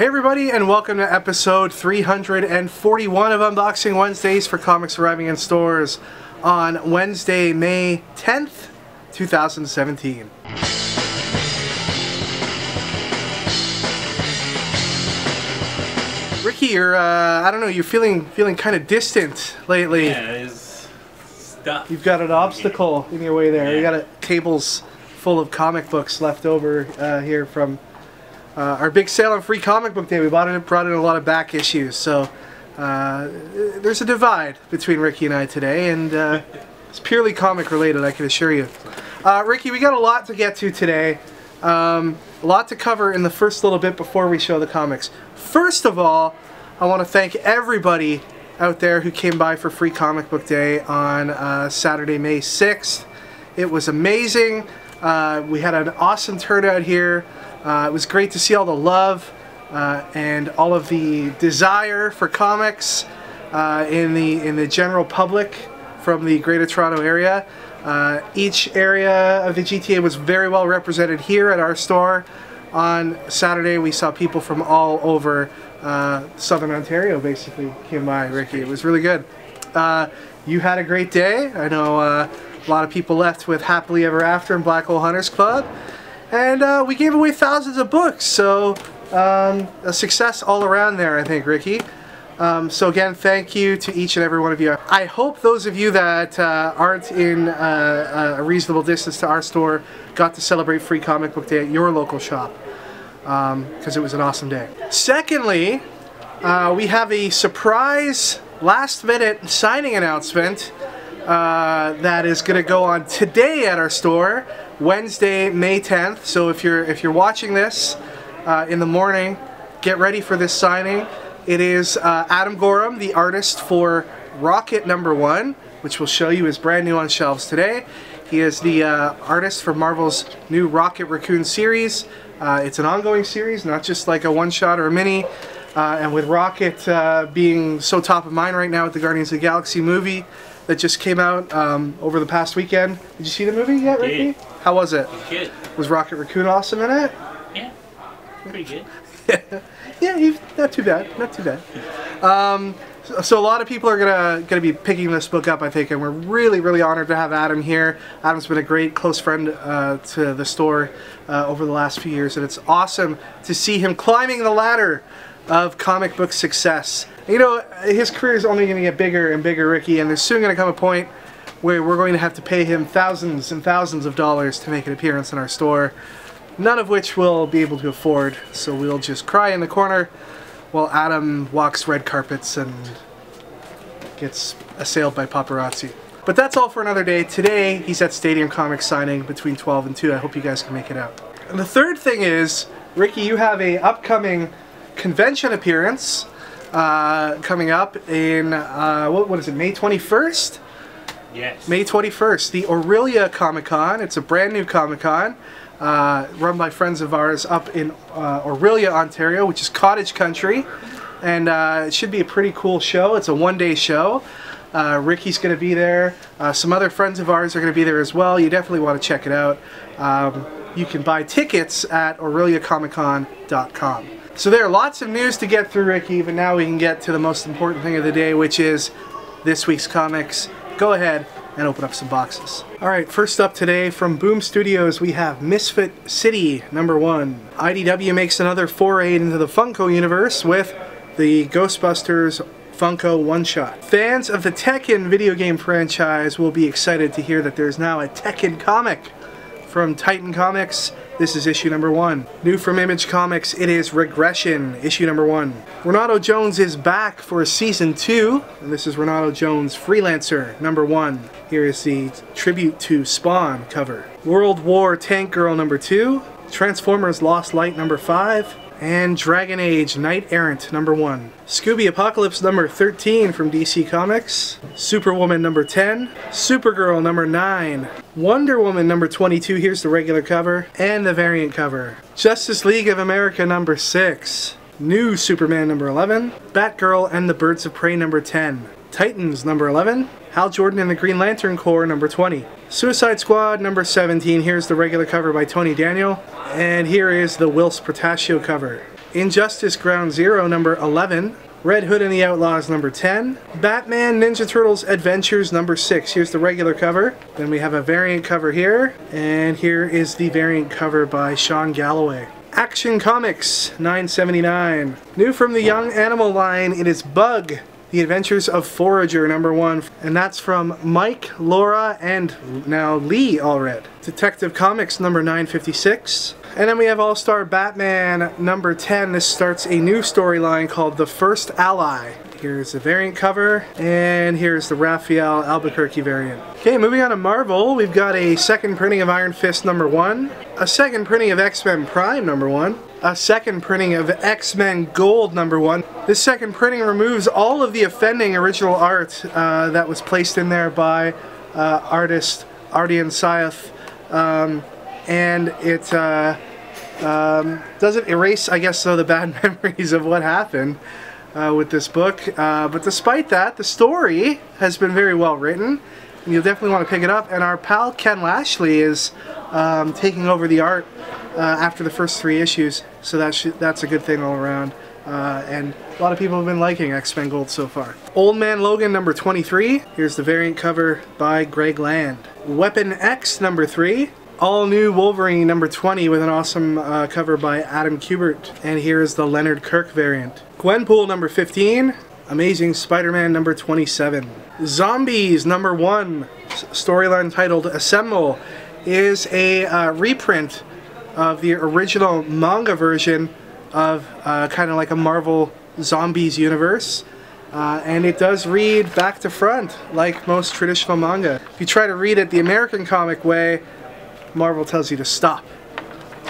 Hey everybody, and welcome to episode 341 of Unboxing Wednesdays for comics arriving in stores on Wednesday, May 10th, 2017. Ricky, you're, I don't know, you're feeling kind of distant lately. Yeah, there's stuff. You've got an obstacle in your way there. Yeah. You got tables full of comic books left over here from our big sale on Free Comic Book Day. We brought in a lot of back issues, so there's a divide between Ricky and I today, and it's purely comic related, I can assure you. Ricky, we got a lot to get to today. A lot to cover in the first little bit before we show the comics. First of all, I want to thank everybody out there who came by for Free Comic Book Day on Saturday, May 6th. It was amazing. We had an awesome turnout here. It was great to see all the love and all of the desire for comics in the general public from the Greater Toronto area. Each area of the GTA was very well represented here at our store. On Saturday we saw people from all over Southern Ontario basically came by, Ricky. It was really good. You had a great day. I know a lot of people left with Happily Ever After and Black Hole Hunters Club. And we gave away thousands of books, so a success all around there, I think, Ricky. So again, thank you to each and every one of you. I hope those of you that aren't in a reasonable distance to our store got to celebrate Free Comic Book Day at your local shop, because it was an awesome day. Secondly, we have a surprise last-minute signing announcement that is going to go on today at our store, Wednesday, May 10th. So if you're watching this in the morning, get ready for this signing. It is Adam Gorham, the artist for Rocket #1, which we'll show you is brand new on shelves today. He is the artist for Marvel's new Rocket Raccoon series. It's an ongoing series, not just like a one-shot or a mini. And with Rocket being so top of mind right now with the Guardians of the Galaxy movie that just came out over the past weekend. Did you see the movie yet, Ricky? How was it? Good. Was Rocket Raccoon awesome in it? Yeah, pretty good. Yeah, not too bad, not too bad. So a lot of people are gonna be picking this book up, I think, and we're really honored to have Adam here. Adam's been a great close friend to the store over the last few years, and it's awesome to see him climbing the ladder of comic book success. You know, his career is only going to get bigger and bigger, Ricky, and there's soon going to come a point where we're going to have to pay him thousands and thousands of dollars to make an appearance in our store, none of which we'll be able to afford, so we'll just cry in the corner while Adam walks red carpets and gets assailed by paparazzi. But that's all for another day. Today, he's at Stadium Comics signing between 12 and 2. I hope you guys can make it out. And the third thing is, Ricky, you have a upcoming convention appearance coming up in, what is it, May 21st? Yes. May 21st, the Aurelia Comic-Con. It's a brand new Comic-Con run by friends of ours up in Aurelia, Ontario, which is cottage country. And it should be a pretty cool show. It's a one-day show. Ricky's going to be there. Some other friends of ours are going to be there as well. You definitely want to check it out. You can buy tickets at AureliaComicCon.com. So there are lots of news to get through, Ricky, but now we can get to the most important thing of the day, which is this week's comics. Go ahead and open up some boxes. Alright, first up today from Boom Studios, we have Misfit City #1. IDW makes another foray into the Funko universe with the Ghostbusters Funko one-shot. Fans of the Tekken video game franchise will be excited to hear that there's now a Tekken comic from Titan Comics. This is issue #1. New from Image Comics, it is Regression, issue #1. Renato Jones is back for season 2, and this is Renato Jones Freelancer #1. Here is the tribute to Spawn cover. World War Tank Girl #2, Transformers Lost Light #5, and Dragon Age Knight Errant #1. Scooby Apocalypse #13 from DC Comics, Superwoman #10, Supergirl #9, Wonder Woman #22, here's the regular cover, and the variant cover. Justice League of America #6, New Superman #11, Batgirl and the Birds of Prey #10, Titans #11, Hal Jordan and the Green Lantern Corps #20. Suicide Squad #17, here's the regular cover by Tony Daniel, and here is the Whilce Portacio cover. Injustice Ground Zero number 11. Red Hood and the Outlaws number 10. Batman Ninja Turtles Adventures number 6. Here's the regular cover. Then we have a variant cover here. And here is the variant cover by Sean Galloway. Action Comics $9.79. New from the Young Animal line, it is Bug, The Adventures of Forager number 1. And that's from Mike, Laura, and now Lee Allred. Detective Comics number 956. And then we have All-Star Batman number 10. This starts a new storyline called The First Ally. Here's the variant cover, and here's the Raphael Albuquerque variant. Okay, moving on to Marvel, we've got a second printing of Iron Fist number 1, a second printing of X-Men Prime number 1, a second printing of X-Men Gold number 1. This second printing removes all of the offending original art that was placed in there by artist Ardian Syaf. And it doesn't erase, I guess, the bad memories of what happened with this book. But despite that, the story has been very well written, and you'll definitely want to pick it up. And our pal Ken Lashley is taking over the art after the first 3 issues, so that's a good thing all around. And a lot of people have been liking X-Men Gold so far. Old Man Logan number 23. Here's the variant cover by Greg Land. Weapon X number 3. All New Wolverine number 20 with an awesome cover by Adam Kubert. And here is the Leonard Kirk variant. Gwenpool number 15. Amazing Spider-Man number 27. Zombies number 1. Storyline titled Assemble is a reprint of the original manga version of kind of like a Marvel Zombies universe. And it does read back to front like most traditional manga. If you try to read it the American comic way, Marvel tells you to stop.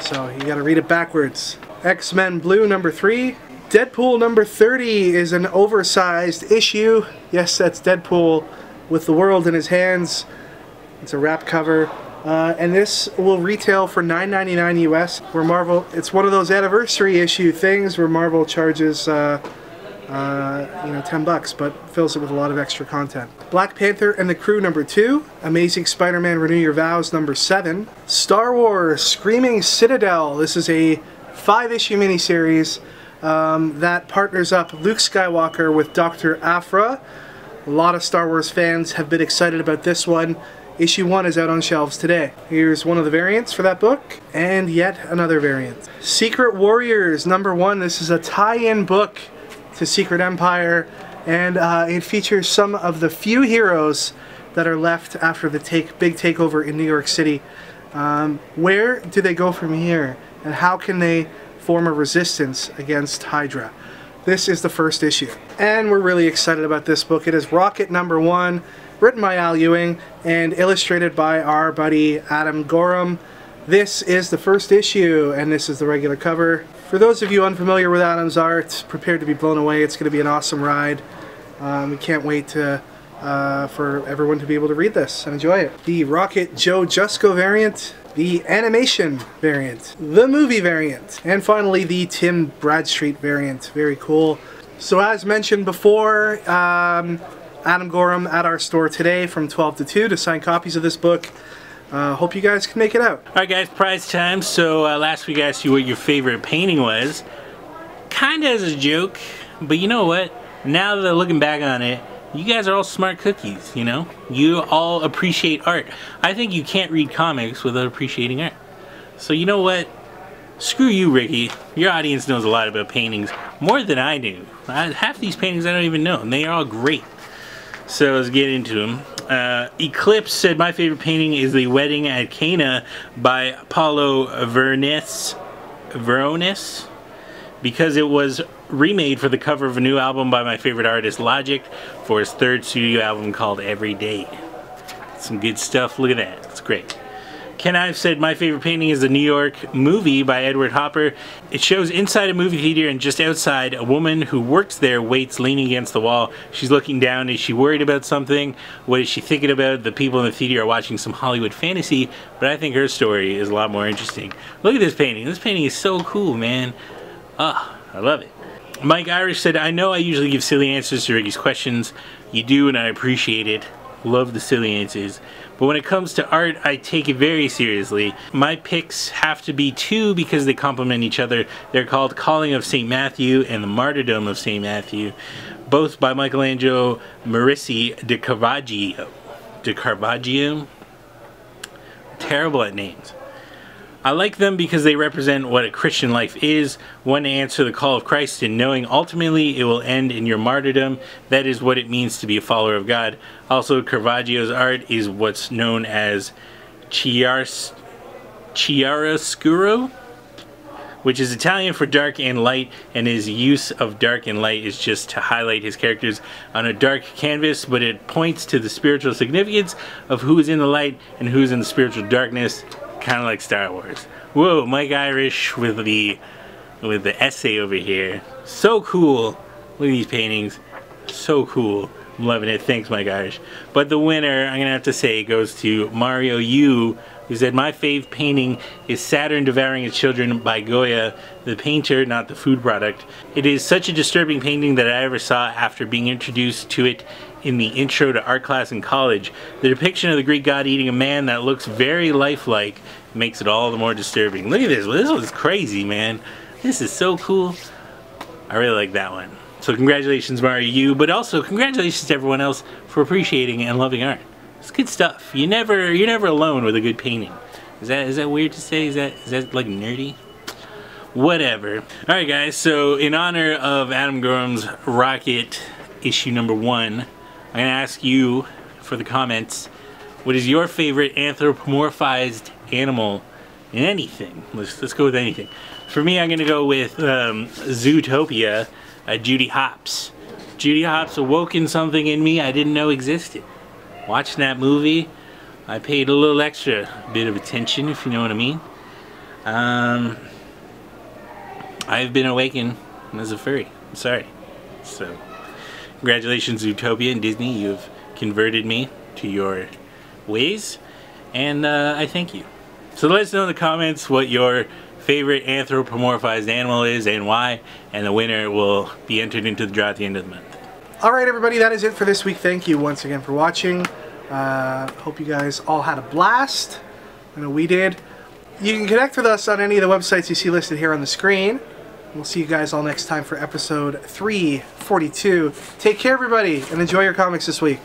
So you gotta read it backwards. X-Men Blue number 3. Deadpool number 30 is an oversized issue. Yes, that's Deadpool with the world in his hands. It's a wrap cover. And this will retail for $9.99 US. Where Marvel, it's one of those anniversary issue things where Marvel charges $10, but fills it with a lot of extra content. Black Panther and the Crew number 2. Amazing Spider-Man Renew Your Vows number 7. Star Wars Screaming Citadel. This is a 5-issue miniseries that partners up Luke Skywalker with Dr. Aphra. A lot of Star Wars fans have been excited about this one. Issue 1 is out on shelves today. Here's one of the variants for that book, and yet another variant. Secret Warriors number 1. This is a tie-in book to Secret Empire, and it features some of the few heroes that are left after the big takeover in New York City. Where do they go from here, and how can they form a resistance against Hydra? This is the first issue, and we're really excited about this book. It is Rocket number 1, written by Al Ewing and illustrated by our buddy Adam Gorham. This is the first issue, and this is the regular cover. For those of you unfamiliar with Adam's art, prepare to be blown away. It's going to be an awesome ride. We can't wait for everyone to be able to read this and enjoy it. The Rocket Joe Jusko variant, the animation variant, the movie variant, and finally the Tim Bradstreet variant. Very cool. So as mentioned before, Adam Gorham at our store today from 12 to 2 to sign copies of this book. Hope you guys can make it out. Alright guys, prize time. So last week I asked you what your favorite painting was. Kinda as a joke, but you know what? Now that I'm looking back on it, you guys are all smart cookies, you know? You all appreciate art. I think you can't read comics without appreciating art. So you know what? Screw you, Ricky. Your audience knows a lot about paintings. More than I do. Half these paintings I don't even know, and they are all great. So let's get into them. Eclipse said, my favorite painting is The Wedding at Cana by Paulo Veronis, because it was remade for the cover of a new album by my favorite artist Logic for his 3rd studio album called Every Day. Some good stuff. Look at that. It's great. Ken Ives said, my favorite painting is The New York Movie by Edward Hopper. It shows inside a movie theater, and just outside, a woman who works there waits leaning against the wall. She's looking down. Is she worried about something? What is she thinking about? The people in the theater are watching some Hollywood fantasy, but I think her story is a lot more interesting. Look at this painting. This painting is so cool, man. Ah, I love it. Mike Irish said, I know I usually give silly answers to Ricky's questions. You do, and I appreciate it. Love the silly answers. But when it comes to art, I take it very seriously. My picks have to be two because they complement each other. They're called Calling of St. Matthew and The Martyrdom of St. Matthew, both by Michelangelo Merisi de Caravaggio. Terrible at names. I like them because they represent what a Christian life is, one to answer the call of Christ and knowing ultimately it will end in your martyrdom. That is what it means to be a follower of God. Also, Caravaggio's art is what's known as chiaroscuro, which is Italian for dark and light, and his use of dark and light is just to highlight his characters on a dark canvas, but it points to the spiritual significance of who is in the light and who's in the spiritual darkness. Kind of like Star Wars. Whoa, Mike Irish with the essay over here. So cool. Look at these paintings. So cool. I'm loving it. Thanks, Mike Irish. But the winner, I'm gonna have to say, goes to Mario U, who said, my fave painting is Saturn Devouring Its Children by Goya, the painter, not the food product. It is such a disturbing painting that I ever saw after being introduced to it in the intro to art class in college. The depiction of the Greek god eating a man that looks very lifelike makes it all the more disturbing. Look at this. This one's crazy, man. This is so cool. I really like that one. So congratulations, Mario U, but also congratulations to everyone else for appreciating and loving art. It's good stuff. You're never alone with a good painting. Is that weird to say? Is that like nerdy? Whatever. Alright guys, so in honor of Adam Gorham's Rocket issue number 1, I'm going to ask you for the comments, what is your favorite anthropomorphized animal in anything? Let's go with anything. For me, I'm going to go with Zootopia, Judy Hopps. Judy Hopps awoken something in me I didn't know existed. Watching that movie, I paid a little extra bit of attention, if you know what I mean. I've been awakened as a furry. I'm sorry. So, congratulations, Zootopia and Disney. You've converted me to your ways, and I thank you. So let us know in the comments what your favorite anthropomorphized animal is and why, and the winner will be entered into the draw at the end of the month. Alright everybody, that is it for this week. Thank you once again for watching. Hope you guys all had a blast. I know we did. You can connect with us on any of the websites you see listed here on the screen. We'll see you guys all next time for episode 342. Take care everybody, and enjoy your comics this week.